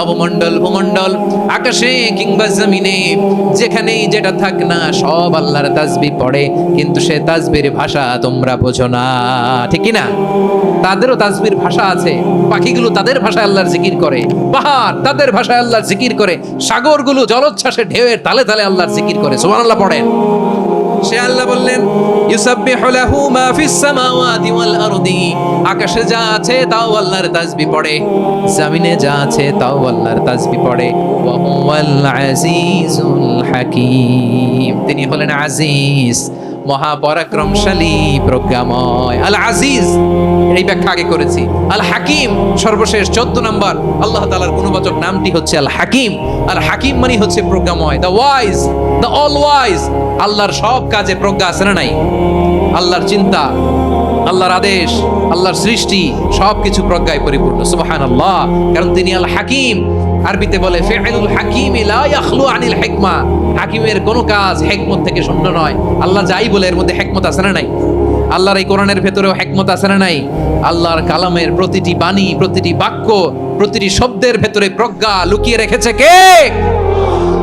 অবমণ্ডল ভূমণ্ডল আকাশে কিংবা জমিনে যেখানেই যেটা থাক না সব আল্লাহর তাসবিহ পড়ে, কিন্তু সে তাসবির ভাষা তোমরা বোঝো না, ঠিক কি না? তাদেরও তাসবির ভাষা আছে। পাখিগুলো তাদের ভাষায় আল্লাহর জিকির করে, পাহাড় তাদের ভাষায় আল্লাহর জিকির করে, সাগরগুলো জলোচ্ছ্বাসে ঢেউয়ের তালে তালে আল্লাহর জিকির করে। সুবহানাল্লাহ পড়েন। সে আল্লাহ বললেন ইউসাব্বিহু লাহু মা ফিস সামাওয়াতি ওয়াল আরদি, আকাশে যা আছে তাও আল্লাহর তাসবিহ পড়ে, জমিনে যা আছে তাও আল্লাহর তাসবিহ পড়ে। ওয়া হুয়াল আজিজুল হাকীম, তিনি হলেন আজিজ, মহাপরাক্রমশালী, প্রজ্ঞাময়। আল আজিজ এই ব্যাখ্যা আগে করেছি। আল হাকিম সর্বশেষ 14 নম্বর আল্লাহ তাআলার গুণবাচক নামটি হচ্ছে আল হাকিম। আল হাকিম মানে হচ্ছে প্রজ্ঞাময়, the wise, the all wise. আল্লাহর সব কাজে প্রজ্ঞা আছে না নাই? আল্লাহর চিন্তা, আল্লাহর আদেশ, আল্লাহর সৃষ্টি সবকিছু প্রজ্ঞায় পরিপূর্ণ। সুবহানাল্লাহ, কারণ তিনি আল হাকিম। আরবিতে বলে ফিআলুল হাকিম লা ইয়াখলু আনিল হিকমা, হাকিমের কোনো কাজ হিকমত থেকে শূন্য নয়। আল্লাহ যাই বলে এর মধ্যে হিকমত আছে না নাই? আল্লাহর এই কোরআনের ভেতরেও হিকমত আছে না নাই? আল্লাহর কালামের প্রতিটি বাণী, প্রতিটি বাক্য, প্রতিটি শব্দের ভেতরে প্রজ্ঞা লুকিয়ে রেখেছে কে?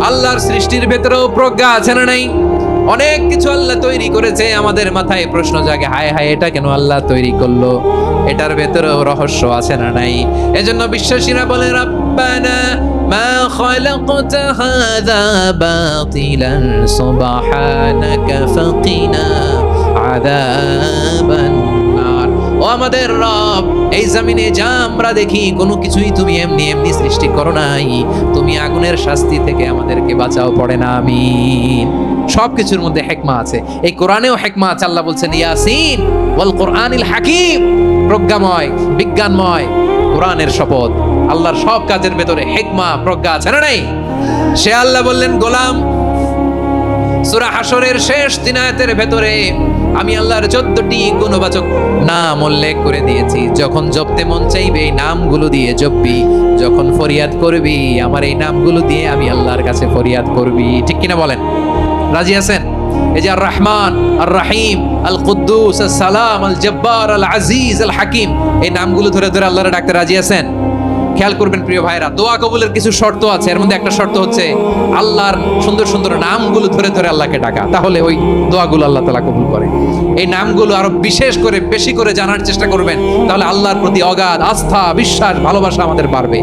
আল্লাহর সৃষ্টির ভেতরেও প্রজ্ঞা আছে না নাই? অনেক কিছু আল্লাহ তৈরি করেছে, আমাদের মাথায় প্রশ্ন জাগে, হায় হায় এটা কেন আল্লাহ তৈরি করলো? এটার ভেতরেও রহস্য আছে না নাই? এজন্য বিশ্বাসীরা বলে রব্বানা মা খালাকতা হাযা বাতিলান সুবহানাকা ফাকিনা আযাবান নার। ও আমাদের রব, এই জমিনে যা আমরা দেখি কোনো কিছুই তুমি এমনি এমনি সৃষ্টি করো নাই, তুমি আগুনের শাস্তি থেকে আমাদেরকে বাঁচাও, পড়ে না আমিন। সবকিছুর মধ্যে হিকমা আছে, এই কোরআনেও হিকমা আছে। আল্লাহ বলছেন ইয়াসিন ওয়াল কোরআনিল হাকিম, প্রজ্ঞাময়, বিজ্ঞানময় কোরআনের শপথ। আল্লাহর সব কাজের ভেতরে হিকমা, প্রজ্ঞা আছে না নাই? সে আল্লাহ বললেন গোলাম, সূরা হাশরের শেষ 3 আয়াতের ভেতরে আমি আল্লাহর 14টি গুণবাচক নাম উল্লেখ করে দিয়েছি। যখন জপতে মন চাইবে এই নামগুলো দিয়ে জপবি, যখন ফরিয়াদ করবি আমার এই নামগুলো দিয়ে আমি আল্লাহর কাছে ফরিয়াদ করবি। ঠিক কিনা বলেন? রাজি আছেন? এই যে আর রহমান, আর রাহিম, আল কুদ্দুস, আল সালাম, আল জব্বার, আল আজিজ, আল হাকিম, এই নামগুলো ধরে ধরে আল্লাহর ডাকতে রাজি আছেন? খেয়াল করবেন প্রিয় ভাইরা, দোয়া কবুলের কিছু শর্ত আছে। এর মধ্যে একটা শর্ত হচ্ছে আল্লাহর সুন্দর সুন্দর নামগুলো ধরে ধরে আল্লাহকে ডাকা, তাহলে ওই দোয়াগুলো আল্লাহ তাআলা কবুল করে। এই নামগুলো আরো বিশেষ করে বেশি করে জানার চেষ্টা করবেন, তাহলে আল্লাহর প্রতি অগাধ আস্থা, বিশ্বাস, ভালোবাসা আমাদের বাড়বে।